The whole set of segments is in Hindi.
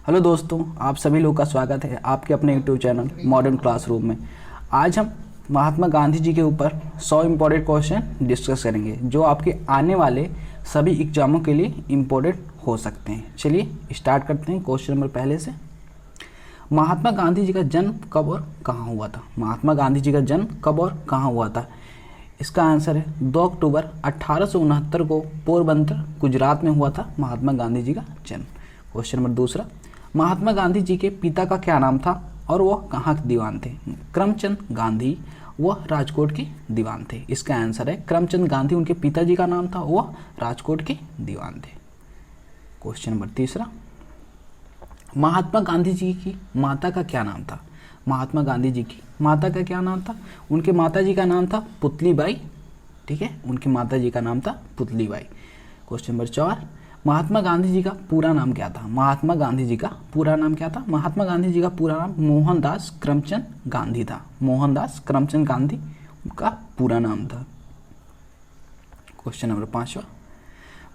हेलो दोस्तों, आप सभी लोग का स्वागत है आपके अपने यूट्यूब चैनल मॉडर्न क्लासरूम में। आज हम महात्मा गांधी जी के ऊपर 100 इम्पोर्टेंट क्वेश्चन डिस्कस करेंगे जो आपके आने वाले सभी एग्जामों के लिए इम्पोर्टेंट हो सकते हैं। चलिए स्टार्ट करते हैं क्वेश्चन नंबर पहले से। महात्मा गांधी जी का जन्म कब और कहाँ हुआ था? महात्मा गांधी जी का जन्म कब और कहाँ हुआ था? इसका आंसर है 2 अक्टूबर 1869 को पोरबंदर गुजरात में हुआ था महात्मा गांधी जी का जन्म। क्वेश्चन नंबर दूसरा, महात्मा गांधी जी के पिता का क्या नाम था और वह कहाँ के दीवान थे? करमचंद गांधी वह राजकोट के दीवान थे। इसका आंसर है करमचंद गांधी उनके पिताजी का नाम था, वह राजकोट के दीवान थे। क्वेश्चन नंबर तीसरा, महात्मा गांधी जी की माता का क्या नाम था? महात्मा गांधी जी की माता का क्या नाम था? उनके माता जी का नाम था पुतलीबाई। ठीक है, उनकी माता जी का नाम था पुतलीबाई। क्वेश्चन नंबर 4, महात्मा गांधी जी का पूरा नाम क्या था? महात्मा गांधी जी का पूरा नाम क्या था? महात्मा गांधी जी का पूरा नाम मोहनदास करमचंद गांधी था। मोहनदास करमचंद गांधी का पूरा नाम था। क्वेश्चन नंबर 5,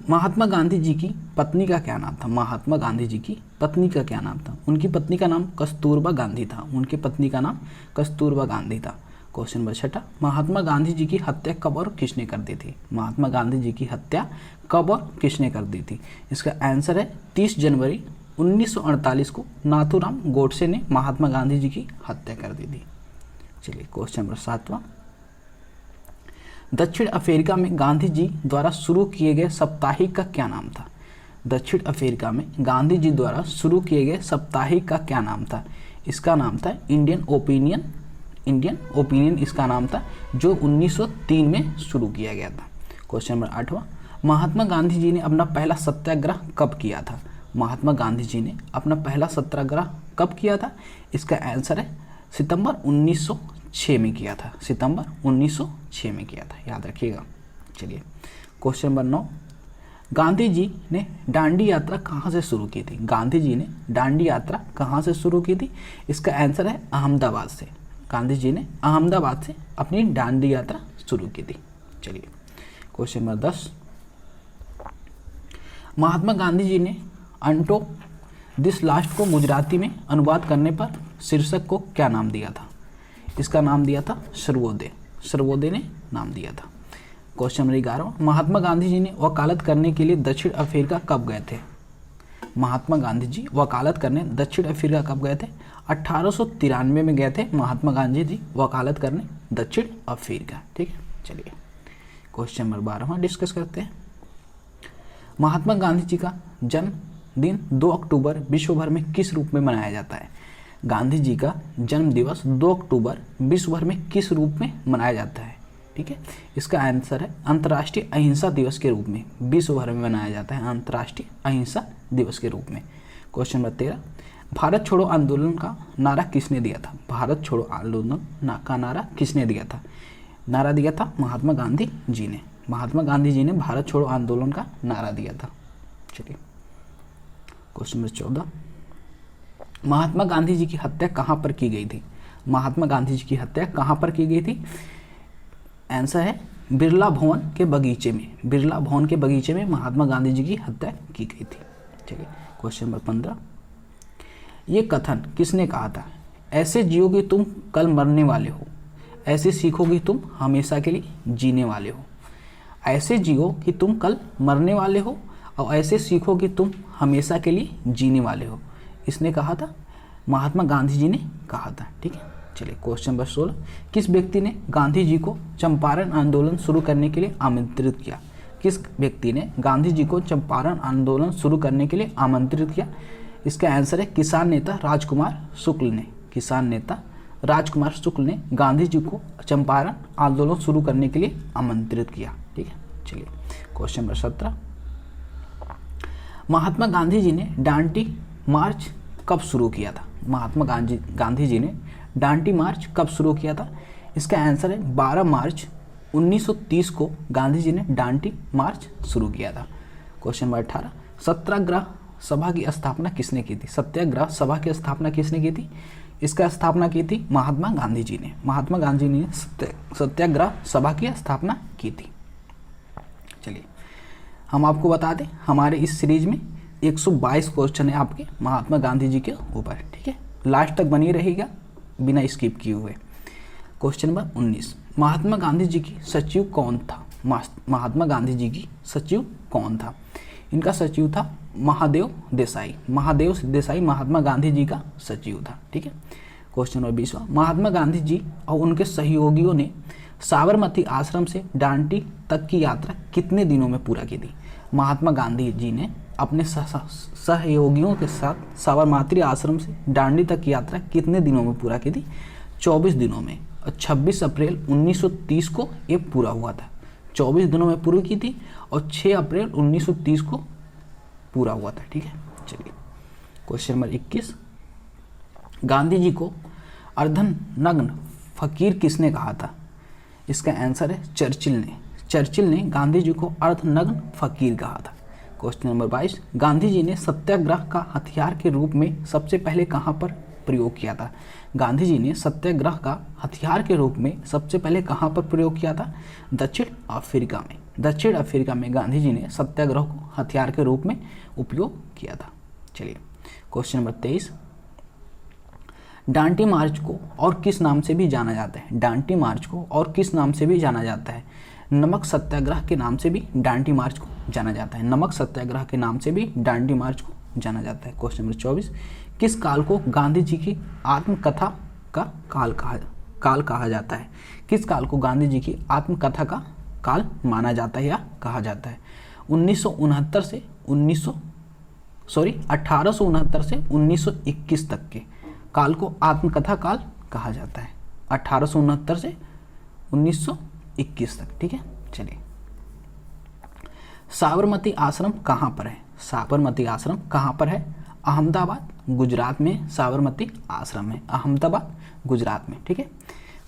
महात्मा गांधी जी की पत्नी का क्या नाम था? महात्मा गांधी जी की पत्नी का क्या नाम था? उनकी पत्नी का नाम कस्तूरबा गांधी था। उनकी पत्नी का नाम कस्तूरबा गांधी था। क्वेश्चन नंबर 6, महात्मा गांधी जी की हत्या कब और किसने कर दी थी? महात्मा गांधी जी की हत्या कब और किसने कर दी थी? इसका आंसर है 30 जनवरी 1948 को नाथूराम गोडसे ने महात्मा गांधी जी की हत्या कर दी थी। चलिए क्वेश्चन नंबर 7, दक्षिण अफ्रीका में गांधी जी द्वारा शुरू किए गए साप्ताहिक का क्या नाम था? दक्षिण अफ्रीका में गांधी जी द्वारा शुरू किए गए साप्ताहिक का क्या नाम था? इसका नाम था इंडियन ओपिनियन इसका नाम था, जो 1903 में शुरू किया गया था। क्वेश्चन नंबर 8, महात्मा गांधी जी ने अपना पहला सत्याग्रह कब किया था? महात्मा गांधी जी ने अपना पहला सत्याग्रह कब किया था? इसका आंसर है सितंबर 1906 में किया था। सितंबर 1906 में किया था, याद रखिएगा। चलिए क्वेश्चन नंबर 9, गांधी जी ने दांडी यात्रा कहाँ से शुरू की थी? गांधी जी ने दांडी यात्रा कहाँ से शुरू की थी? इसका आंसर है अहमदाबाद से। गांधी जी ने अहमदाबाद से अपनी दांडी यात्रा शुरू की थी। चलिए क्वेश्चन नंबर 10, महात्मा गांधी जी ने अंटो दिस लास्ट को गुजराती में अनुवाद करने पर शीर्षक को क्या नाम दिया था? इसका नाम दिया था सर्वोदय। सर्वोदय ने नाम दिया था। क्वेश्चन नंबर 11, महात्मा गांधी जी ने वकालत करने के लिए दक्षिण अफ्रीका कब गए थे? महात्मा गांधी जी वकालत करने दक्षिण अफ्रीका कब गए थे? 1893 में गए थे महात्मा गांधी जी वकालत करने दक्षिण अफ्रीका। ठीक है, चलिए क्वेश्चन नंबर 12 डिस्कस करते हैं। महात्मा गांधी जी का जन्मदिन 2 अक्टूबर विश्व भर में किस रूप में मनाया जाता है? गांधी जी का जन्म दिवस 2 अक्टूबर विश्व भर में किस रूप में मनाया जाता है? ठीक है, इसका आंसर है अंतर्राष्ट्रीय अहिंसा दिवस के रूप में विश्व भर में मनाया जाता है। अंतर्राष्ट्रीय अहिंसा दिवस के रूप में। क्वेश्चन नंबर 13, भारत छोड़ो आंदोलन का नारा किसने दिया था? भारत छोड़ो आंदोलन का नारा किसने दिया था? नारा दिया था महात्मा गांधी जी ने। महात्मा गांधी जी ने भारत छोड़ो आंदोलन का नारा दिया था। चलिए क्वेश्चन नंबर 14, महात्मा गांधी जी की हत्या कहाँ पर की गई थी? महात्मा गांधी जी की हत्या कहाँ पर की गई थी? आंसर है बिरला भवन के बगीचे में। बिरला भवन के बगीचे में महात्मा गांधी जी की हत्या की गई थी। चलिए क्वेश्चन नंबर 15, ये कथन किसने कहा था? ऐसे जियोगे तुम कल मरने वाले हो, ऐसे सीखोगे तुम हमेशा के लिए जीने वाले हो। ऐसे जियो कि तुम कल मरने वाले हो और ऐसे सीखो कि तुम हमेशा के लिए जीने वाले हो। इसने कहा था महात्मा गांधी जी ने कहा था। ठीक है, चलिए क्वेश्चन नंबर 16, किस व्यक्ति ने गांधी जी को चंपारण आंदोलन शुरू करने के लिए आमंत्रित किया? किस व्यक्ति ने गांधी जी को चंपारण आंदोलन शुरू करने के लिए आमंत्रित किया? इसका आंसर है किसान नेता राजकुमार शुक्ल ने। किसान नेता राजकुमार शुक्ल ने गांधी जी को चंपारण आंदोलन शुरू करने के लिए आमंत्रित किया। ठीक है, चलिए क्वेश्चन नंबर 17, महात्मा गांधी जी ने दांडी मार्च कब शुरू किया था? महात्मा गांधी जी ने दांडी मार्च कब शुरू किया था? इसका आंसर है 12 मार्च 1930 को गांधी जी ने दांडी मार्च शुरू किया था। क्वेश्चन नंबर 18, सत्याग्रह सभा की स्थापना किसने की थी? सत्याग्रह सभा की स्थापना किसने की थी? इसका स्थापना की थी महात्मा गांधी जी ने। महात्मा गांधी ने सत्याग्रह सभा की स्थापना की थी। चलिए हम आपको बता दें, हमारे इस सीरीज में 122 क्वेश्चन है आपके महात्मा गांधी जी के ऊपर, ठीक है। लास्ट तक बनी रहेगा बिना स्किप किए हुए। क्वेश्चन नंबर 19, महात्मा गांधी जी की सचिव कौन था? महात्मा गांधी जी की सचिव कौन था? इनका सचिव था महादेव देसाई। महादेव देसाई महात्मा गांधी जी का सचिव था, ठीक है। क्वेश्चन नंबर 20, महात्मा गांधी जी और उनके सहयोगियों ने साबरमती आश्रम से डांडी तक की यात्रा कितने दिनों में पूरा की थी? महात्मा गांधी जी ने अपने सहयोगियों के साथ साबरमती आश्रम से डांडी तक की यात्रा कितने दिनों में पूरा की थी? 24 दिनों में। और 26 अप्रैल 1930 को ये पूरा हुआ था। 24 दिनों में पूरी की थी और 6 अप्रैल 1930 को पूरा हुआ था, ठीक है। चलिए क्वेश्चन नंबर 21, गांधी जी को अर्धनग्न फकीर किसने कहा था? इसका आंसर है चर्चिल ने। चर्चिल ने गांधी जी को अर्धनग्न फकीर कहा था। क्वेश्चन नंबर 22, गांधी जी ने सत्याग्रह का हथियार के रूप में सबसे पहले कहाँ पर प्रयोग किया था? गांधी जी ने सत्याग्रह का हथियार के रूप में सबसे पहले कहाँ पर प्रयोग किया था? दक्षिण अफ्रीका में। दक्षिण अफ्रीका में गांधी जी ने सत्याग्रह को हथियार के रूप में उपयोग किया था। चलिए क्वेश्चन नंबर 23, डांडी मार्च को और किस नाम से भी जाना जाता है? डांडी मार्च को और किस नाम से भी जाना जाता है? नमक सत्याग्रह के नाम से भी डांडी मार्च को जाना जाता है। नमक सत्याग्रह के नाम से भी डांडी मार्च को जाना जाता है। क्वेश्चन नंबर 24, किस काल को गांधी जी की आत्मकथा का काल कहा जाता है? किस काल को गांधी जी की आत्मकथा का काल माना जाता है या कहा जाता है? 1869 से 1921 तक के काल को आत्मकथा काल कहा जाता है। 1869 से 1921 तक, ठीक है। चलिए, साबरमती आश्रम कहाँ पर है? साबरमती आश्रम कहाँ पर है? अहमदाबाद गुजरात में साबरमती आश्रम है। अहमदाबाद गुजरात में, ठीक है।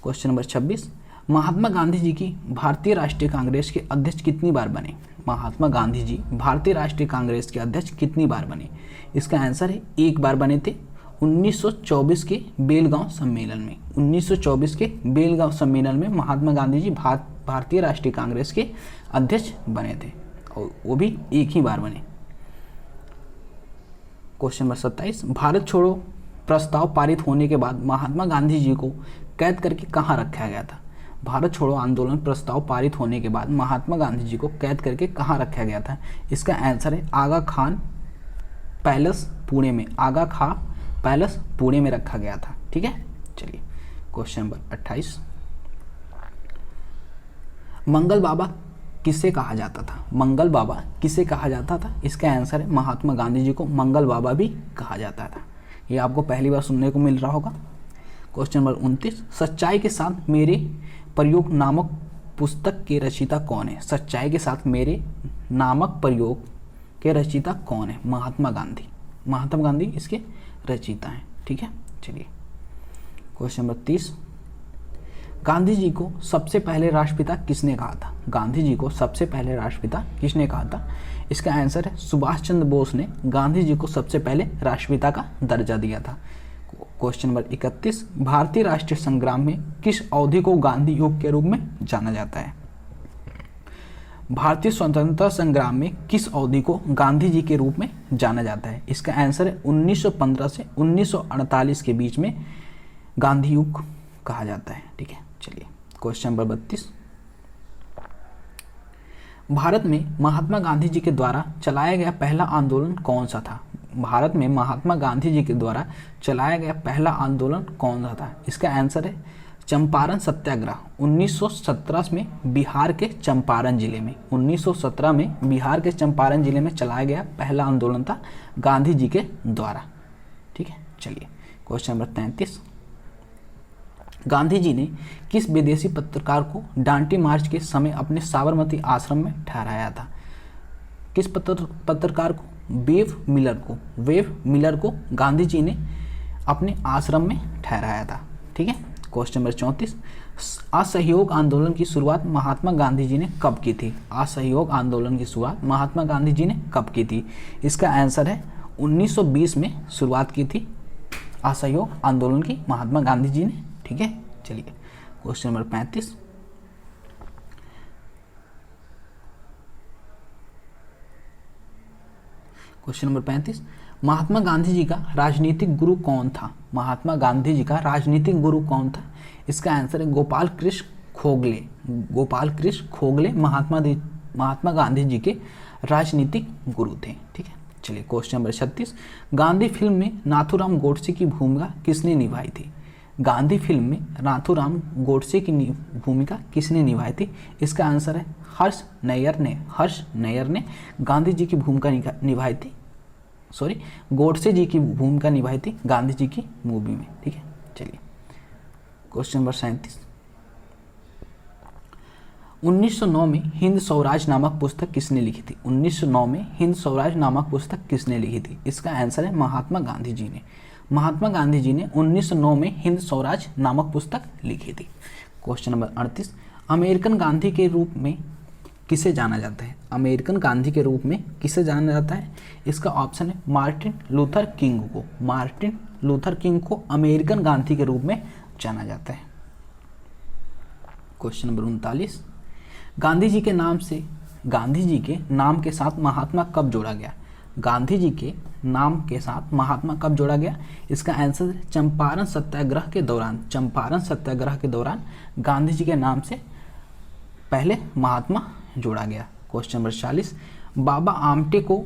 क्वेश्चन नंबर 26, महात्मा गांधी जी की भारतीय राष्ट्रीय कांग्रेस के अध्यक्ष कितनी बार बने? महात्मा गांधी जी भारतीय राष्ट्रीय कांग्रेस के अध्यक्ष कितनी बार बने? इसका आंसर है एक बार बने थे, 1924 के बेलगांव सम्मेलन में। 1924 के बेलगांव सम्मेलन में महात्मा गांधी जी भारतीय राष्ट्रीय कांग्रेस के अध्यक्ष बने थे और वो भी एक ही बार बने। क्वेश्चन नंबर 27, भारत छोड़ो प्रस्ताव पारित होने के बाद महात्मा गांधी जी को कैद करके कहाँ रखा गया था? भारत छोड़ो आंदोलन प्रस्ताव पारित होने के बाद महात्मा गांधी जी को कैद करके कहाँ रखा गया था? इसका आंसर है आगा खान पैलेस पुणे में। आगा खां पैलेस पुणे में रखा गया था, ठीक है। चलिए क्वेश्चन नंबर 28, मंगल बाबा किसे कहा जाता था? मंगल बाबा किसे कहा जाता था? इसका आंसर है महात्मा गांधी जी को मंगल बाबा भी कहा जाता था। ये आपको पहली बार सुनने को मिल रहा होगा। क्वेश्चन नंबर 29, सच्चाई के साथ मेरे प्रयोग नामक पुस्तक के रचयिता कौन है? सच्चाई के साथ मेरे नामक प्रयोग के रचयिता कौन है? महात्मा गांधी। महात्मा गांधी इसके रचयिता हैं, ठीक है। चलिए क्वेश्चन नंबर 30, गांधी जी को सबसे पहले राष्ट्रपिता किसने कहा था? गांधी जी को सबसे पहले राष्ट्रपिता किसने कहा था? इसका आंसर है सुभाष चंद्र बोस ने गांधी जी को सबसे पहले राष्ट्रपिता का दर्जा दिया था। क्वेश्चन नंबर 31, भारतीय राष्ट्रीय संग्राम में किस अवधि को गांधी युग के रूप में जाना जाता है? भारतीय स्वतंत्रता संग्राम में किस अवधि को गांधी जी के रूप में जाना जाता है? इसका आंसर है 1915 से 1948 के बीच में गांधी युग कहा जाता है, ठीक है। चलिए क्वेश्चन नंबर 32, भारत में महात्मा गांधी जी के द्वारा चलाया गया पहला आंदोलन कौन सा था? भारत में महात्मा गांधी जी के द्वारा चलाया गया पहला आंदोलन कौन सा था? इसका आंसर है चंपारण सत्याग्रह। 1917 में बिहार के चंपारण जिले में 1917 में बिहार के चंपारण जिले में चलाया गया पहला आंदोलन था गांधी जी के द्वारा, ठीक है। चलिए क्वेश्चन नंबर 33, गांधी जी ने किस विदेशी पत्रकार को डांडी मार्च के समय अपने साबरमती आश्रम में ठहराया था? किस पत्रकार को? वेव मिलर को। वेव मिलर को गांधी जी ने अपने आश्रम में ठहराया था, ठीक है। क्वेश्चन नंबर 34, असहयोग आंदोलन की शुरुआत महात्मा गांधी जी ने कब की थी? असहयोग आंदोलन की शुरुआत महात्मा गांधी जी ने कब की थी? इसका आंसर है 1920 में शुरुआत की थी असहयोग आंदोलन की महात्मा गांधी जी ने, ठीक है। चलिए question number 35, question number 35, Mahatma Gandhi ji का राजनीतिक गुरु कौन था? महात्मा गांधी जी का राजनीतिक गुरु कौन था? इसका आंसर है गोपाल कृष्ण खोगले। गोपाल कृष्ण खोगले महात्मा गांधी जी के राजनीतिक गुरु थे। ठीक है, चलिए क्वेश्चन नंबर 36, गांधी फिल्म में नाथूराम गोडसे की भूमिका किसने निभाई थी? गांधी फिल्म में नाथूराम गोडसे की भूमिका किसने निभाई थी? इसका आंसर है हर्ष नैयर ने गांधी जी की भूमिका निभाई थी, गोडसे जी की भूमिका निभाई थी गांधी जी की मूवी में। ठीक है, चलिए क्वेश्चन नंबर 37, 1909 में हिंद स्वराज नामक पुस्तक किसने लिखी थी? 1909 में हिंद स्वराज नामक पुस्तक किसने लिखी थी? इसका आंसर है महात्मा गांधी जी ने। महात्मा गांधी जी ने 1909 में हिंद स्वराज नामक पुस्तक लिखी थी। क्वेश्चन नंबर 38, अमेरिकन गांधी के रूप में किसे जाना जाता है? अमेरिकन गांधी के रूप में किसे जाना जाता है? इसका ऑप्शन है मार्टिन लूथर किंग को। मार्टिन लूथर किंग को अमेरिकन गांधी के रूप में जाना जाता है। क्वेश्चन नंबर 39, गांधी जी के नाम के साथ महात्मा कब जोड़ा गया? गांधी जी के नाम के साथ महात्मा कब जोड़ा गया? इसका आंसर है चंपारण सत्याग्रह के दौरान। चंपारण सत्याग्रह के दौरान गांधी जी के नाम से पहले महात्मा जोड़ा गया। क्वेश्चन नंबर 40, बाबा आमटे को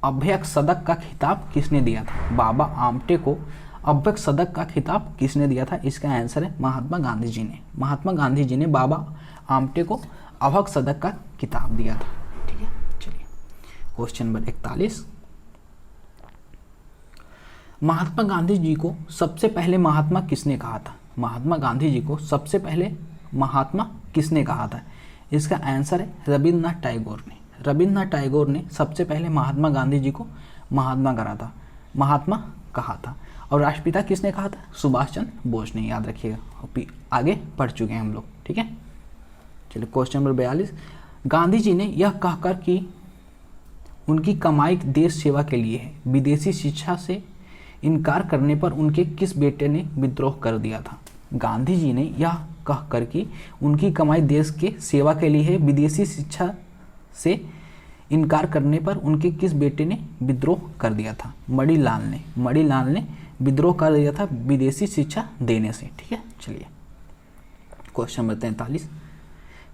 अभ्यक सदक का खिताब किसने दिया था? बाबा आमटे को अभ्यक सदक का खिताब किसने दिया था? इसका आंसर है महात्मा गांधी जी ने। महात्मा गांधी जी ने बाबा आमटे को अभ्यक सदक का खिताब दिया था। ठीक है, चलिए क्वेश्चन नंबर 41, महात्मा गांधी जी को सबसे पहले महात्मा किसने कहा था? महात्मा गांधी जी को सबसे पहले महात्मा किसने कहा था? इसका आंसर है रविन्द्रनाथ टैगोर ने। रविन्द्रनाथ टैगोर ने सबसे पहले महात्मा गांधी जी को महात्मा कहा था। और राष्ट्रपिता किसने कहा था? सुभाष चंद्र बोस ने, याद रखिएगा, आगे पढ़ चुके हैं हम लोग। ठीक है, चलिए क्वेश्चन नंबर 42, गांधी जी ने यह कहकर कि उनकी कमाई देश सेवा के लिए है, विदेशी शिक्षा से इनकार करने पर उनके किस बेटे ने विद्रोह कर दिया था? गांधी जी ने यह कहकर कि उनकी कमाई देश के सेवा के लिए है, विदेशी शिक्षा से इनकार करने पर उनके किस बेटे ने विद्रोह कर दिया था? मणिलाल ने विद्रोह कर दिया था विदेशी शिक्षा देने से। ठीक है, चलिए क्वेश्चन नंबर 43,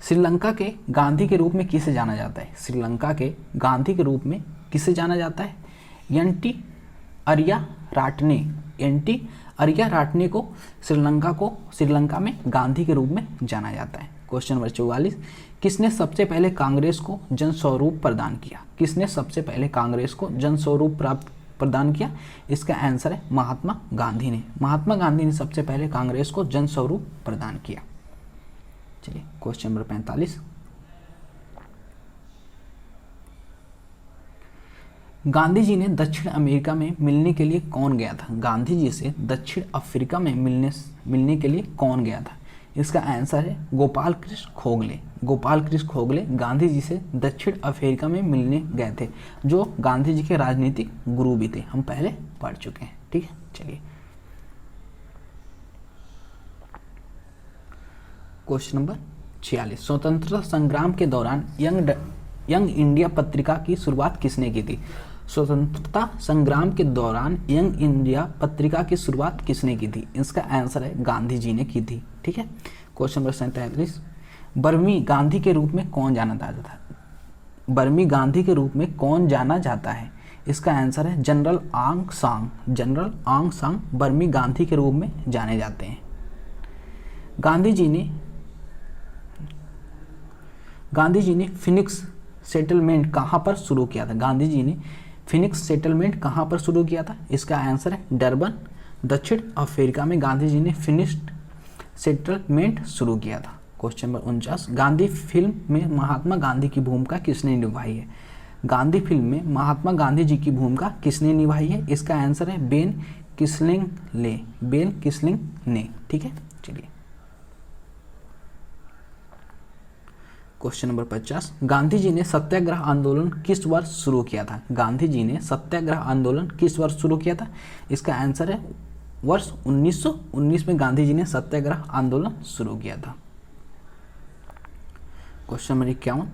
श्रीलंका के गांधी के रूप में किसे जाना जाता है? श्रीलंका के गांधी के रूप में किसे जाना जाता है? एन.टी. अरिया राटने को श्रीलंका में गांधी के रूप में जाना जाता है। क्वेश्चन नंबर 44, किसने सबसे पहले कांग्रेस को जनस्वरूप प्रदान किया? किसने सबसे पहले कांग्रेस को जनस्वरूप प्रदान किया? इसका आंसर है महात्मा गांधी ने। महात्मा गांधी ने सबसे पहले कांग्रेस को जनस्वरूप प्रदान किया। चलिए क्वेश्चन नंबर 45, गांधी जी ने दक्षिण अमेरिका में मिलने के लिए कौन गया था? गांधी जी से दक्षिण अफ्रीका में मिलने के लिए कौन गया था? इसका आंसर है गोपाल कृष्ण खोगले। गोपाल कृष्ण खोगले गांधी जी से दक्षिण अफ्रीका में मिलने गए थे, जो गांधी जी के राजनीतिक गुरु भी थे, हम पहले पढ़ चुके हैं। ठीक है, चलिए क्वेश्चन नंबर 46, स्वतंत्रता संग्राम के दौरान यंग इंडिया पत्रिका की शुरुआत किसने की थी? स्वतंत्रता संग्राम के दौरान यंग इंडिया पत्रिका की शुरुआत किसने की थी? इसका आंसर है गांधी जी ने की थी। ठीक है, क्वेश्चन नंबर 47, बर्मी गांधी के रूप में कौन जाना जाता था? बर्मी गांधी के रूप में कौन जाना जाता है? इसका आंसर है जनरल आंग सांग। जनरल आंग सांग बर्मी गांधी के रूप में जाने जाते हैं। गांधी जी ने फिनिक्स सेटलमेंट कहाँ पर शुरू किया था? गांधी जी ने फिनिक्स सेटलमेंट कहाँ पर शुरू किया था? इसका आंसर है डरबन, दक्षिण अफ्रीका में गांधी जी ने फिनिक्स सेटलमेंट शुरू किया था। क्वेश्चन नंबर 49, गांधी फिल्म में महात्मा गांधी की भूमिका किसने निभाई है? गांधी फिल्म में महात्मा गांधी जी की भूमिका किसने निभाई है? इसका आंसर है बेन किसलिंग ने। ठीक है, चलिए क्वेश्चन नंबर 50, गांधी जी ने सत्याग्रह आंदोलन किस वर्ष शुरू किया था? गांधी जी ने सत्याग्रह आंदोलन किस वर्ष शुरू किया था? इसका आंसर है वर्ष 1919 में गांधी जी ने सत्याग्रह आंदोलन शुरू किया था। क्वेश्चन नंबर 51,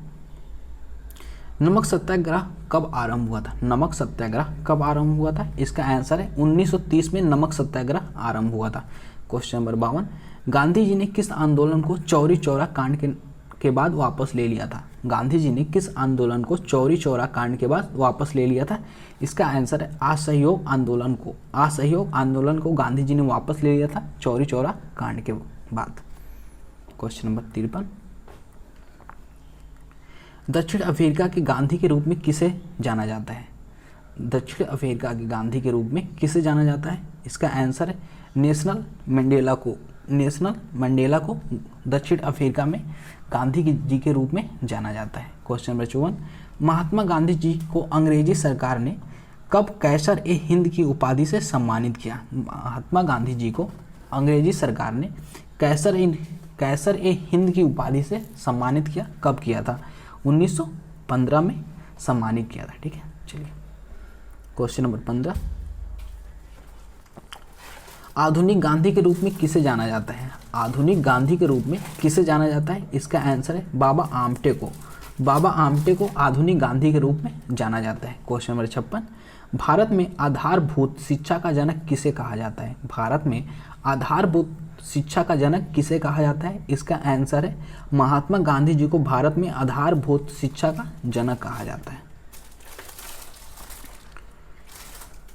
नमक सत्याग्रह कब आरंभ हुआ था? नमक सत्याग्रह कब आरंभ हुआ था? इसका आंसर है 1930 में नमक सत्याग्रह आरंभ हुआ था। क्वेश्चन नंबर 52, गांधी जी ने किस आंदोलन को चौरी चौरा कांड के बाद वापस ले लिया था? गांधी जी ने किस आंदोलन को चौरी चौरा कांड के बाद वापस ले लिया था? इसका आंसर है असहयोग आंदोलन को। असहयोग आंदोलन को गांधी जी ने वापस ले लिया था चौरी चौरा कांड के बाद। क्वेश्चन नंबर 53, दक्षिण अफ्रीका के गांधी के रूप में किसे जाना जाता है? दक्षिण अफ्रीका के गांधी के रूप में किसे जाना जाता है? इसका आंसर है नेशनल मंडेला को। नेशनल मंडेला को दक्षिण अफ्रीका में गांधी जी के रूप में जाना जाता है। क्वेश्चन नंबर 54, महात्मा गांधी जी को अंग्रेजी सरकार ने कब कैसर ए हिंद की उपाधि से सम्मानित किया? महात्मा गांधी जी को अंग्रेजी सरकार ने कैसर ए हिंद की उपाधि से सम्मानित किया। कब किया था? 1915 में सम्मानित किया था। ठीक है, चलिए क्वेश्चन नंबर 15, आधुनिक गांधी के रूप में किसे जाना जाता है? आधुनिक गांधी के रूप में किसे जाना जाता है? इसका आंसर है बाबा आमटे को। बाबा आमटे को आधुनिक गांधी के रूप में जाना जाता है। क्वेश्चन नंबर 56, भारत में आधारभूत शिक्षा का जनक किसे कहा जाता है? भारत में आधारभूत शिक्षा का जनक किसे कहा जाता है? इसका आंसर है महात्मा गांधी जी को भारत में आधारभूत शिक्षा का जनक कहा जाता है।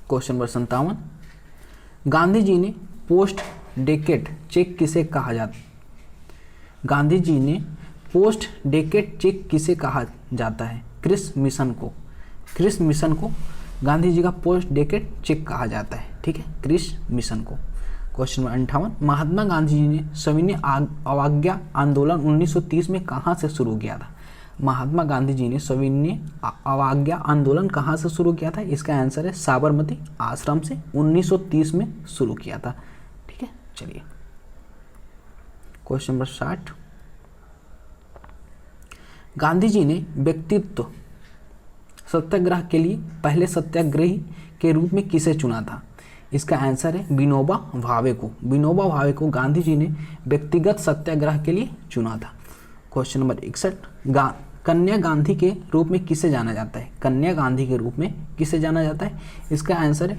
क्वेश्चन नंबर 57, गांधी जी ने पोस्ट डेकेट चेक किसे कहा जाता है? गांधी जी ने पोस्ट डेकेट चेक किसे कहा जाता है? क्रिस मिशन को। क्रिस मिशन को गांधी जी का पोस्ट डेकेट चेक कहा जाता है। ठीक है, क्रिस मिशन को। क्वेश्चन नंबर 58, महात्मा गांधी जी ने सविनय अवज्ञा आंदोलन 1930 में कहाँ से शुरू किया था? महात्मा गांधी जी ने सविनय अवज्ञा आंदोलन कहाँ से शुरू किया था? इसका आंसर है साबरमती आश्रम से 1930 में शुरू किया था। ठीक है, चलिए क्वेश्चन नंबर 60, गांधी जी ने व्यक्तित्व सत्याग्रह के लिए पहले सत्याग्रही के रूप में किसे चुना था? इसका आंसर है विनोबा भावे को। विनोबा भावे को गांधी जी ने व्यक्तिगत सत्याग्रह के लिए चुना था। क्वेश्चन नंबर 61, कन्या गांधी के रूप में किसे जाना जाता है? कन्या गांधी के रूप में किसे जाना जाता है? इसका आंसर है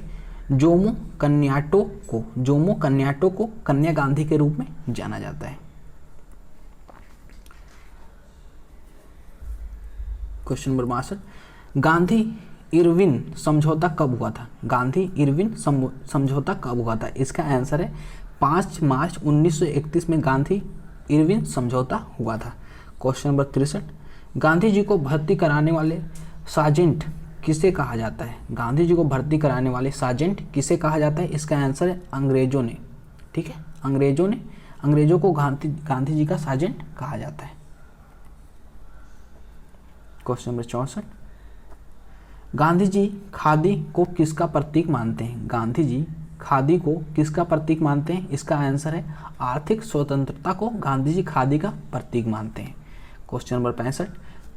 जोमो कन्याटो को। जोमो कन्याटो को कन्या गांधी के रूप में जाना जाता है। क्वेश्चन नंबर 62, गांधी इरविन समझौता कब हुआ था? गांधी इरविन समझौता कब हुआ था? इसका आंसर है 5 मार्च 1931 में गांधी इरविन समझौता हुआ था। क्वेश्चन नंबर 63, गांधी जी को भर्ती कराने वाले सार्जेंट किसे कहा जाता है? गांधी जी को भर्ती कराने वाले सार्जेंट किसे कहा जाता है? इसका आंसर है अंग्रेजों ने। ठीक है, अंग्रेजों को गांधी जी का सार्जेंट कहा जाता है। क्वेश्चन नंबर 64, गांधी जी खादी को किसका प्रतीक मानते हैं? गांधी जी खादी को किसका प्रतीक मानते हैं? इसका आंसर है आर्थिक स्वतंत्रता को गांधी जी खादी का प्रतीक मानते हैं। क्वेश्चन नंबर 65,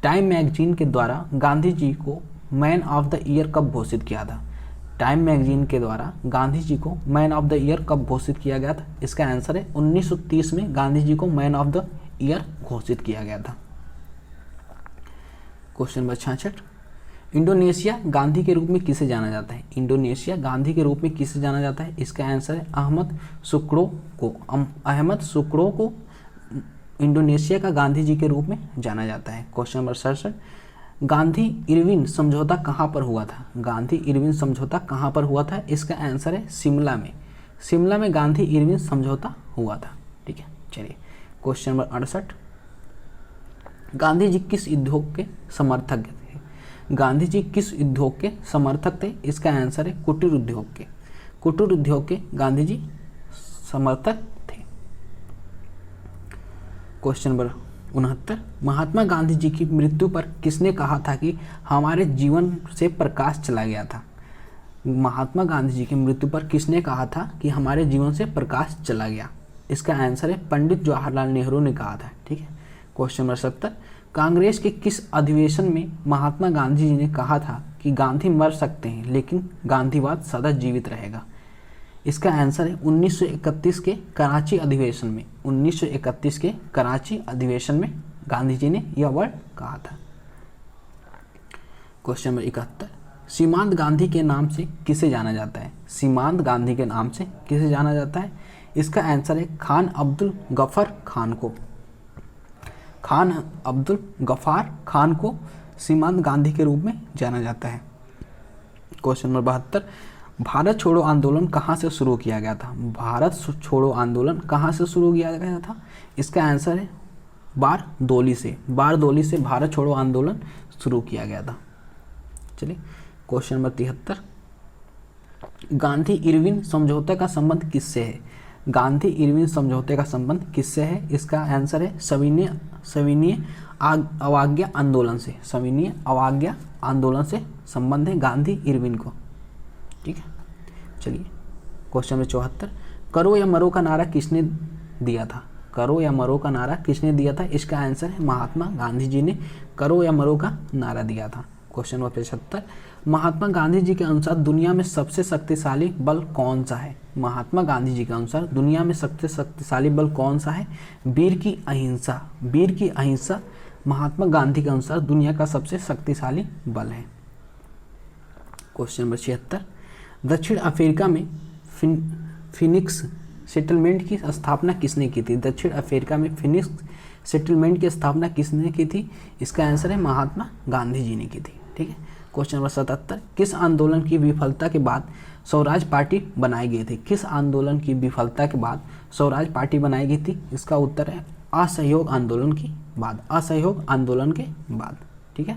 टाइम मैगजीन के द्वारा गांधी जी को मैन ऑफ द ईयर कब घोषित किया था? टाइम मैगजीन के द्वारा गांधी जी को मैन ऑफ द ईयर कब घोषित किया गया था? इसका आंसर है 1930 में गांधी जी को मैन ऑफ द ईयर घोषित किया गया था। क्वेश्चन नंबर 66, इंडोनेशिया गांधी के रूप में किसे जाना जाता है? इंडोनेशिया गांधी के रूप में किसे जाना जाता है? इसका आंसर है अहमद सुकरो को। अहमद सुकरो को इंडोनेशिया का गांधी जी के रूप में जाना जाता है। क्वेश्चन नंबर 67, गांधी इरविन समझौता कहाँ पर हुआ था? गांधी इरविन समझौता कहाँ पर हुआ था? इसका आंसर है शिमला में। शिमला में गांधी इरविन समझौता हुआ था। ठीक है, चलिए क्वेश्चन नंबर 68, गांधी जी किस उद्योग के समर्थक थे? गांधी जी किस उद्योग के समर्थक थे? इसका आंसर है कुटीर उद्योग के। कुटीर उद्योग के गांधी जी समर्थक थे। क्वेश्चन नंबर 69, महात्मा गांधी जी की मृत्यु पर किसने कहा था कि हमारे जीवन से प्रकाश चला गया था? महात्मा गांधी जी की मृत्यु पर किसने कहा था कि हमारे जीवन से प्रकाश चला गया? इसका आंसर है पंडित जवाहरलाल नेहरू ने कहा था। ठीक है, क्वेश्चन नंबर 70, कांग्रेस के किस अधिवेशन में महात्मा गांधी जी ने कहा था कि गांधी मर सकते हैं लेकिन गांधीवाद सदा जीवित रहेगा? इसका आंसर है 1931 के कराची अधिवेशन में। 1931 के कराची अधिवेशन में गांधी जी ने यह वर्ड कहा था। क्वेश्चन नंबर 71, सीमांत गांधी के नाम से किसे जाना जाता है? सीमांत गांधी के नाम से किसे जाना जाता है? इसका आंसर है खान अब्दुल गफर खान को। खान अब्दुल गफार खान को सीमांत गांधी के रूप में जाना जाता है। क्वेश्चन नंबर 72, भारत छोड़ो आंदोलन कहाँ से शुरू किया गया था? भारत छोड़ो आंदोलन कहाँ से शुरू किया गया था? इसका आंसर है बारदोली से। बारदोली से भारत छोड़ो आंदोलन शुरू किया गया था। चलिए क्वेश्चन नंबर 73, गांधी इरविन समझौते का संबंध किससे है? गांधी इरविन समझौते का संबंध किससे है? इसका आंसर है सविनय अवज्ञा आंदोलन से। सविनय अवज्ञा आंदोलन से संबंध है गांधी इरविन को। ठीक है, चलिए क्वेश्चन नंबर 74, करो या मरो का नारा किसने दिया था? करो या मरो का नारा किसने दिया था? इसका आंसर है महात्मा गांधी जी ने करो या मरो का नारा दिया था। क्वेश्चन नंबर 75, महात्मा गांधी जी के अनुसार दुनिया में सबसे शक्तिशाली बल कौन सा है? महात्मा गांधी जी के अनुसार दुनिया में सबसे शक्तिशाली बल कौन सा है? वीर की अहिंसा। वीर की अहिंसा महात्मा गांधी के अनुसार दुनिया का सबसे शक्तिशाली बल है। क्वेश्चन नंबर 76, दक्षिण अफ्रीका में फिनिक्स सेटलमेंट की स्थापना किसने की थी? दक्षिण अफ्रीका में फिनिक्स सेटलमेंट की स्थापना किसने की थी? इसका आंसर है महात्मा गांधी जी ने की थी। ठीक है, क्वेश्चन नंबर 77, किस आंदोलन की विफलता के बाद स्वराज पार्टी बनाई गई थी? किस आंदोलन की विफलता के बाद स्वराज पार्टी बनाई गई थी? इसका उत्तर है असहयोग आंदोलन के बाद। असहयोग आंदोलन के बाद। ठीक है,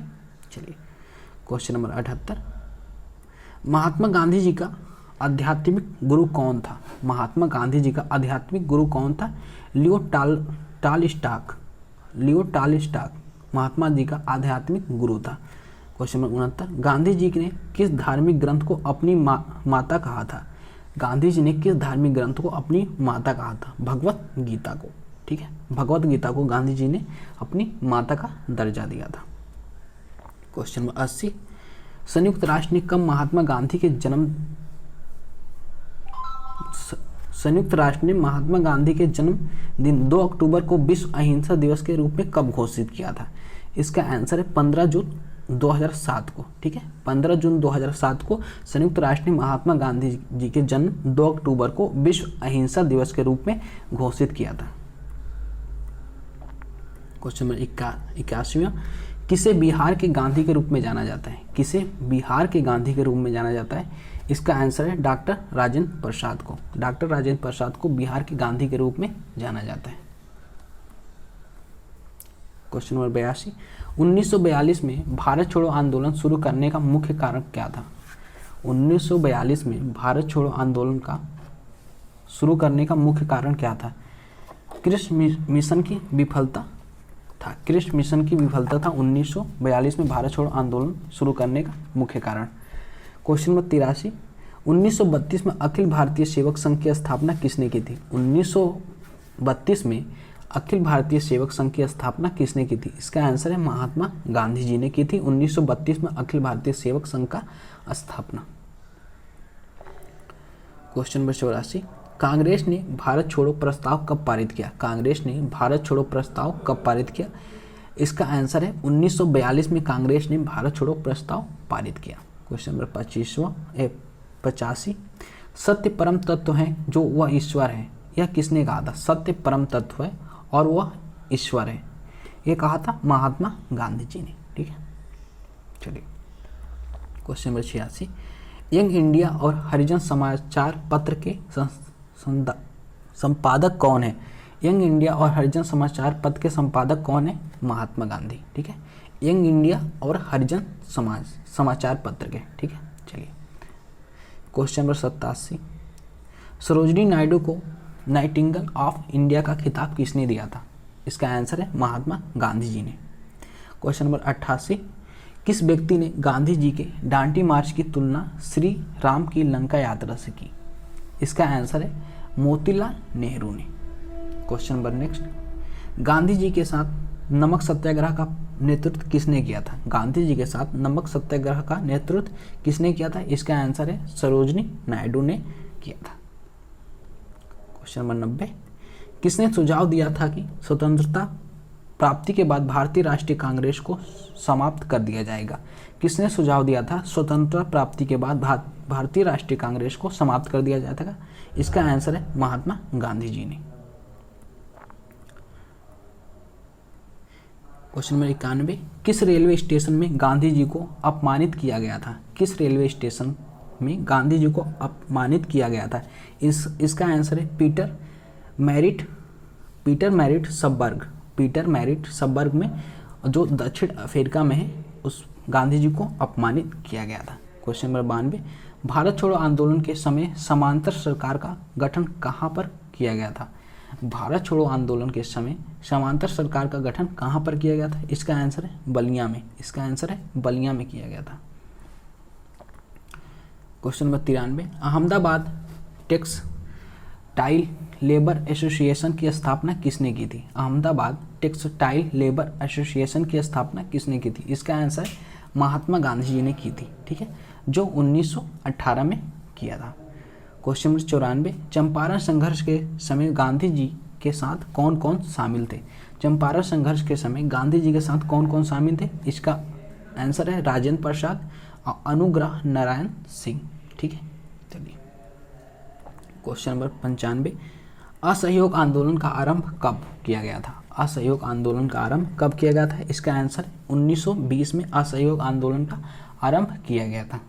चलिए क्वेश्चन नंबर 78, महात्मा गांधी जी का आध्यात्मिक गुरु कौन था? महात्मा गांधी जी का आध्यात्मिक गुरु कौन था? लियो टॉलस्टॉय। लियो टॉलस्टॉय महात्मा जी का आध्यात्मिक गुरु था। क्वेश्चन नंबर 69, गांधी जी ने किस धार्मिक ग्रंथ को अपनी माता कहा था? गांधी जी ने किस धार्मिक ग्रंथ को अपनी माता कहा था? भगवत गीता को। ठीक है, भगवत गीता को गांधी जी ने अपनी माता का दर्जा दिया था। क्वेश्चन नंबर 80, संयुक्त राष्ट्र ने कब महात्मा गांधी के जन्म संयुक्त राष्ट्र ने महात्मा गांधी के जन्म दिन 2 अक्टूबर को विश्व अहिंसा दिवस के रूप में कब घोषित किया था? इसका आंसर है 15 जून 2007 को। ठीक है, 15 जून 2007 को संयुक्त राष्ट्र ने महात्मा गांधी जी के जन्म 2 अक्टूबर को विश्व अहिंसा दिवस के रूप में घोषित किया था। क्वेश्चन नंबर 81, किसे बिहार के गांधी के रूप में जाना जाता है? किसे बिहार के गांधी के रूप में जाना जाता है? इसका आंसर है डॉक्टर राजेंद्र प्रसाद को। डॉक्टर राजेंद्र प्रसाद को बिहार के गांधी के रूप में जाना जाता है। क्वेश्चन नंबर 82, 1942 में भारत छोड़ो आंदोलन शुरू करने का मुख्य कारण क्या था? 1942 में भारत छोड़ो आंदोलन का शुरू करने का मुख्य कारण क्या था? कृष्ण मिशन की विफलता था। कृष्ण मिशन की विफलता था 1942 में भारत छोड़ो आंदोलन शुरू करने का मुख्य कारण। क्वेश्चन नंबर 83, 1932 में अखिल भारतीय सेवक संघ की स्थापना किसने की थी? 1932 में अखिल भारतीय सेवक संघ की स्थापना किसने की थी? इसका आंसर है महात्मा गांधी जी ने की थी 1932 में अखिल भारतीय सेवक संघ का स्थापना। क्वेश्चन नंबर 84, कांग्रेस ने भारत छोड़ो प्रस्ताव कब पारित किया? कांग्रेस ने भारत छोड़ो प्रस्ताव कब पारित किया? इसका आंसर है 1942 में कांग्रेस ने भारत छोड़ो प्रस्ताव पारित किया। क्वेश्चन नंबर 85, सत्य परम तत्व है जो वह ईश्वर है, यह किसने कहा था? सत्य परम तत्व है और वह ईश्वर है, ये कहा था महात्मा गांधी जी ने। ठीक है, चलिए क्वेश्चन नंबर 86, यंग इंडिया और हरिजन समाचार पत्र के संपादक कौन है? यंग इंडिया और हरिजन समाचार पत्र के संपादक कौन है? महात्मा गांधी। ठीक है, यंग इंडिया और हरिजन समाचार पत्र के। ठीक है, चलिए क्वेश्चन नंबर 87, सरोजिनी नायडू को नाइटिंगेल ऑफ इंडिया का खिताब किसने दिया था? इसका आंसर है महात्मा गांधी जी ने। क्वेश्चन नंबर 88, किस व्यक्ति ने गांधी जी के डांडी मार्च की तुलना श्री राम की लंका यात्रा से की? इसका आंसर है मोतीलाल नेहरू ने। Question number next, Gandhi ji के साथ नमक सत्याग्रह का नेतृत्व किसने किया था? गांधी जी के साथ नमक सत्याग्रह का नेतृत्व किसने किया था? इसका आंसर है सरोजिनी नायडू ने किया था। क्वेश्चन नंबर 90, किसने सुझाव दिया था कि स्वतंत्रता प्राप्ति के बाद भारतीय राष्ट्रीय कांग्रेस को समाप्त कर दिया जाएगा? किसने सुझाव दिया था स्वतंत्रता प्राप्ति के बाद भारतीय राष्ट्रीय कांग्रेस को समाप्त कर दिया जाएगा? इसका आंसर है महात्मा गांधी जी ने। क्वेश्चन नंबर 91, किस रेलवे स्टेशन में गांधी जी को अपमानित किया गया था? किस रेलवे स्टेशन में गांधी जी को अपमानित किया गया था? इसका आंसर है पीटर मैरिट सबर्ग में, जो दक्षिण अफ्रीका में है, उस गांधी जी को अपमानित किया गया था। क्वेश्चन नंबर 92, भारत छोड़ो आंदोलन के समय समांतर सरकार का गठन कहाँ पर किया गया था? भारत छोड़ो आंदोलन के समय समांतर सरकार का गठन कहाँ पर किया गया था? इसका आंसर है बलिया में। इसका आंसर है बलिया में किया गया था। Question number 93, Ahmedabad textile labour association की स्थापना किसने की थी? अहमदाबाद टेक्सटाइल लेबर एसोसिएशन की स्थापना किसने की थी? इसका आंसर महात्मा गांधी जी ने की थी, ठीक है, जो 1918 में किया था। क्वेश्चन नंबर 94, चंपारण संघर्ष के समय गांधी जी के साथ कौन कौन शामिल थे? चंपारण संघर्ष के समय गांधी जी के साथ कौन कौन शामिल थे? इसका आंसर है राजेंद्र प्रसाद और अनुग्रह नारायण सिंह, ठीक है। चलिए क्वेश्चन नंबर 95, असहयोग आंदोलन का आरंभ कब किया गया था? असहयोग आंदोलन का आरंभ कब किया गया था? इसका आंसर 1920 में असहयोग आंदोलन का आरंभ किया गया था।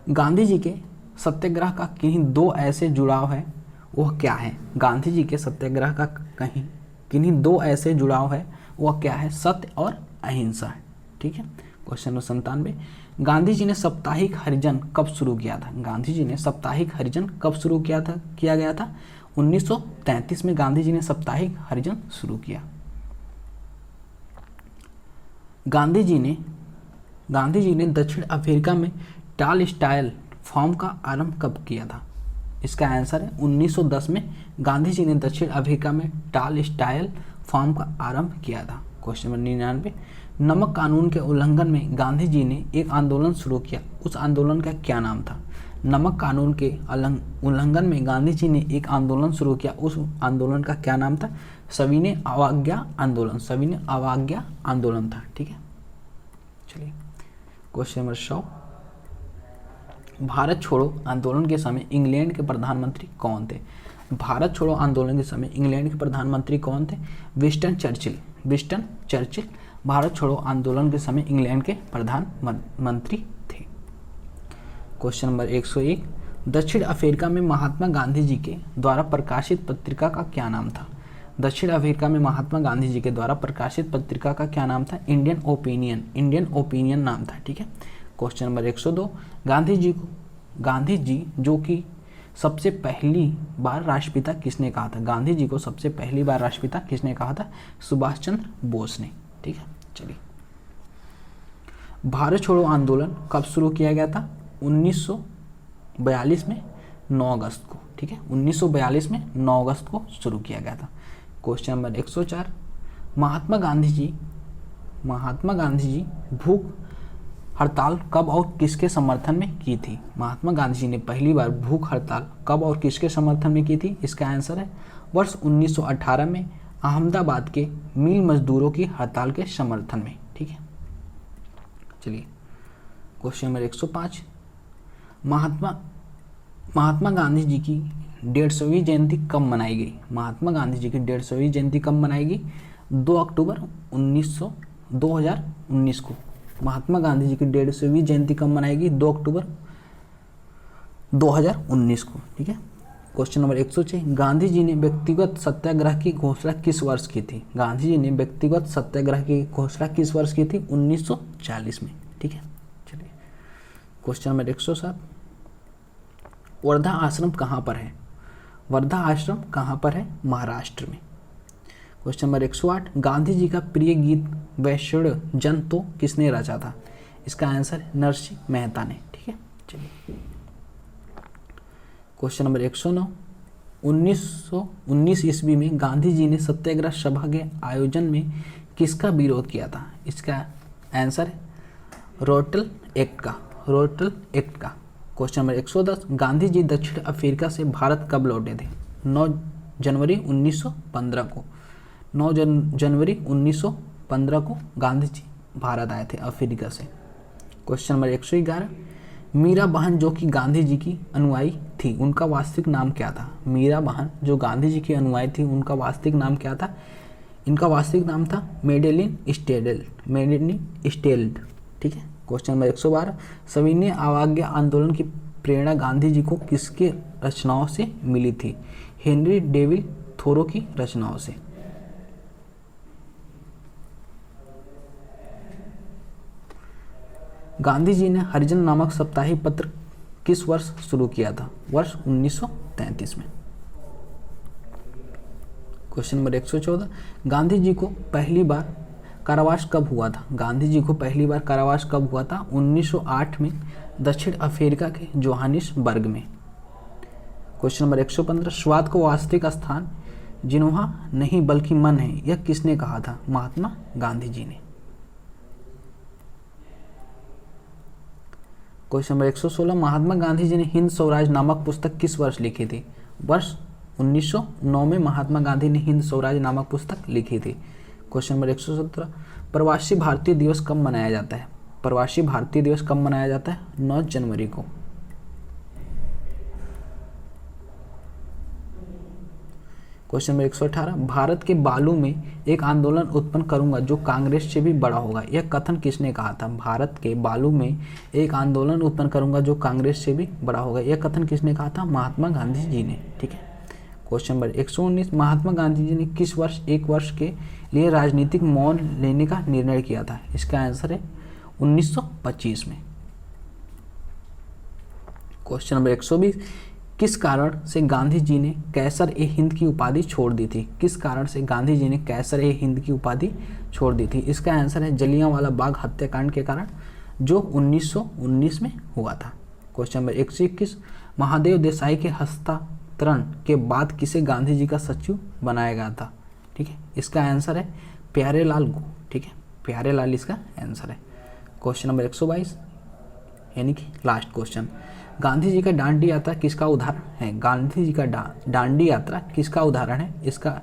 गांधी जी के सत्याग्रह का कहीं दो ऐसे जुड़ाव है, वह क्या है? गांधी जी के सत्याग्रह का किन्हीं दो ऐसे जुड़ाव है, वह क्या है? सत्य और अहिंसा है, ठीक है। क्वेश्चन नंबर 97, गांधी जी ने साप्ताहिक हरिजन कब शुरू किया था? गांधी जी ने साप्ताहिक हरिजन कब शुरू किया गया था? 1933 में गांधी जी ने साप्ताहिक हरिजन शुरू किया। गांधी जी ने दक्षिण अफ्रीका में टाल स्टाइल फॉर्म का आरंभ कब किया था? इसका आंसर है 1910 में गांधी जी ने दक्षिण अफ्रीका में टाल स्टाइल फॉर्म का आरंभ किया था। क्वेश्चन नंबर 99, नमक कानून के उल्लंघन में गांधी जी ने एक आंदोलन शुरू किया, उस आंदोलन का क्या नाम था? नमक कानून के उल्लंघन में गांधी जी ने एक आंदोलन शुरू किया, उस आंदोलन का क्या नाम था? सविनय अवज्ञा आंदोलन था, ठीक है। चलिए क्वेश्चन नंबर 100, भारत छोड़ो आंदोलन के समय इंग्लैंड के प्रधानमंत्री कौन थे? भारत छोड़ो आंदोलन के समय इंग्लैंड के प्रधानमंत्री कौन थे? विंस्टन चर्चिल भारत छोड़ो आंदोलन के समय इंग्लैंड के प्रधानमंत्री थे। क्वेश्चन नंबर 101, दक्षिण अफ्रीका में महात्मा गांधी जी के द्वारा प्रकाशित पत्रिका का क्या नाम था? दक्षिण अफ्रीका में महात्मा गांधी जी के द्वारा प्रकाशित पत्रिका का क्या नाम था? इंडियन ओपिनियन नाम था, ठीक है। क्वेश्चन नंबर 102, गांधी जी जो कि सबसे पहली बार राष्ट्रपिता किसने कहा था? गांधी जी को सबसे पहली बार राष्ट्रपिता किसने कहा था? सुभाष चंद्र बोस ने, ठीक है। चलिए, भारत छोड़ो आंदोलन कब शुरू किया गया था? 1942 में 9 अगस्त को, ठीक है, 1942 में 9 अगस्त को शुरू किया गया था। क्वेश्चन नंबर 104, महात्मा गांधी जी भूख हड़ताल कब और किसके समर्थन में की थी? महात्मा गांधी जी ने पहली बार भूख हड़ताल कब और किसके समर्थन में की थी? इसका आंसर है वर्ष 1918 में अहमदाबाद के मिल मजदूरों की हड़ताल के समर्थन में, ठीक है। चलिए क्वेश्चन नंबर 105, महात्मा गांधी जी की 150वीं जयंती कब मनाई गई? महात्मा गांधी जी की 150वीं जयंती कब मनाई गई? 2 अक्टूबर 2019 को। महात्मा गांधी जी की 150वीं जयंती कब मनाएगी? 2 अक्टूबर 2019 को, ठीक है। क्वेश्चन नंबर 106, गांधी जी ने व्यक्तिगत सत्याग्रह की घोषणा किस वर्ष की थी? गांधी जी ने व्यक्तिगत सत्याग्रह की घोषणा किस वर्ष की थी? 1940 में, ठीक है। चलिए क्वेश्चन नंबर 107, वर्धा आश्रम कहाँ पर है? वर्धा आश्रम कहाँ पर है? महाराष्ट्र में। क्वेश्चन नंबर 108, गांधी जी का प्रिय गीत वैष्णव जन तो किसने रचा था? इसका आंसर नरसिंह मेहता ने, ठीक है। चलिए क्वेश्चन नंबर 109, 1919 ईस्वी में गांधी जी ने सत्याग्रह सभा के आयोजन में किसका विरोध किया था? इसका आंसर रोटल एक्ट का। क्वेश्चन नंबर 110, गांधी जी दक्षिण अफ्रीका से भारत कब लौटे थे? 9 जनवरी 1915 को 9 जनवरी 1915 को गांधी जी भारत आए थे अफ्रीका से। क्वेश्चन नंबर 111, मीरा बहन जो कि गांधी जी की अनुयायी थी उनका वास्तविक नाम क्या था? मीरा बहन जो गांधी जी की अनुयायी थी उनका वास्तविक नाम क्या था? इनका वास्तविक नाम था मेडेलिन स्टेल्ड। ठीक है। क्वेश्चन नंबर 112, सविनय अवज्ञा आंदोलन की प्रेरणा गांधी जी को किसके रचनाओं से मिली थी? हेनरी डेविड थोरो की रचनाओं से। गांधी जी ने हरिजन नामक साप्ताहिक पत्र किस वर्ष शुरू किया था? वर्ष 1933 में। क्वेश्चन नंबर 114, गांधी जी को पहली बार कारावास कब हुआ था? गांधी जी को पहली बार कारावास कब हुआ था? 1908 में दक्षिण अफ्रीका के जोहानिसबर्ग में। क्वेश्चन नंबर 115, स्वाद को वास्तविक स्थान जिन्होंने नहीं बल्कि मन है, यह किसने कहा था? महात्मा गांधी जी ने। क्वेश्चन नंबर 116, महात्मा गांधी जी ने हिंद स्वराज नामक पुस्तक किस वर्ष लिखी थी? वर्ष 1909 में महात्मा गांधी ने हिंद स्वराज नामक पुस्तक लिखी थी। क्वेश्चन नंबर 117, प्रवासी भारतीय दिवस कब मनाया जाता है? प्रवासी भारतीय दिवस कब मनाया जाता है? 9 जनवरी को। क्वेश्चन नंबर 118, भारत के बालू में एक आंदोलन उत्पन्न करूंगा जो कांग्रेस से भी बड़ा होगा, यह कथन किसने कहा था? भारत के बालू में एक आंदोलन उत्पन्न करूंगा जो कांग्रेस से भी बड़ा होगा, यह कथन किसने कहा था? महात्मा गांधी जी ने। ठीक है। क्वेश्चन नंबर 119, महात्मा गांधी जी ने किस वर्ष एक वर्ष के लिए राजनीतिक मौन लेने का निर्णय किया था? इसका आंसर है 1925 में। क्वेश्चन नंबर 120, किस कारण से गांधी जी ने कैसर ए हिंद की उपाधि छोड़ दी थी? किस कारण से गांधी जी ने कैसर ए हिंद की उपाधि छोड़ दी थी? इसका आंसर है जलियांवाला बाग हत्याकांड के कारण, जो 1919 में हुआ था। क्वेश्चन नंबर 121, महादेव देसाई के हस्तांतरण के बाद किसे गांधी जी का सचिव बनाया गया था? ठीक है। इसका आंसर है प्यारेलाल गो। ठीक है, प्यारेलाल इसका आंसर है। क्वेश्चन नंबर 122 यानी कि लास्ट क्वेश्चन, गांधी जी का दांडी यात्रा किसका उदाहरण है? गांधी जी का दांडी यात्रा किसका उदाहरण है? इसका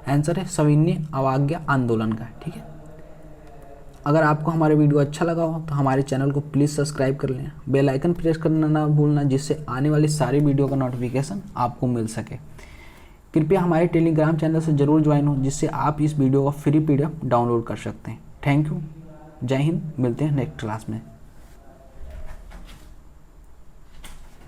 आंसर है सविनय अवज्ञा आंदोलन का। ठीक है। अगर आपको हमारा वीडियो अच्छा लगा हो तो हमारे चैनल को प्लीज़ सब्सक्राइब कर लें, बेल आइकन प्रेस करना ना भूलना, जिससे आने वाली सारी वीडियो का नोटिफिकेशन आपको मिल सके। कृपया हमारे टेलीग्राम चैनल से जरूर ज्वाइन हो, जिससे आप इस वीडियो का फ्री PDF डाउनलोड कर सकते हैं। Thank you. जय हिंद। मिलते हैं नेक्स्ट क्लास में।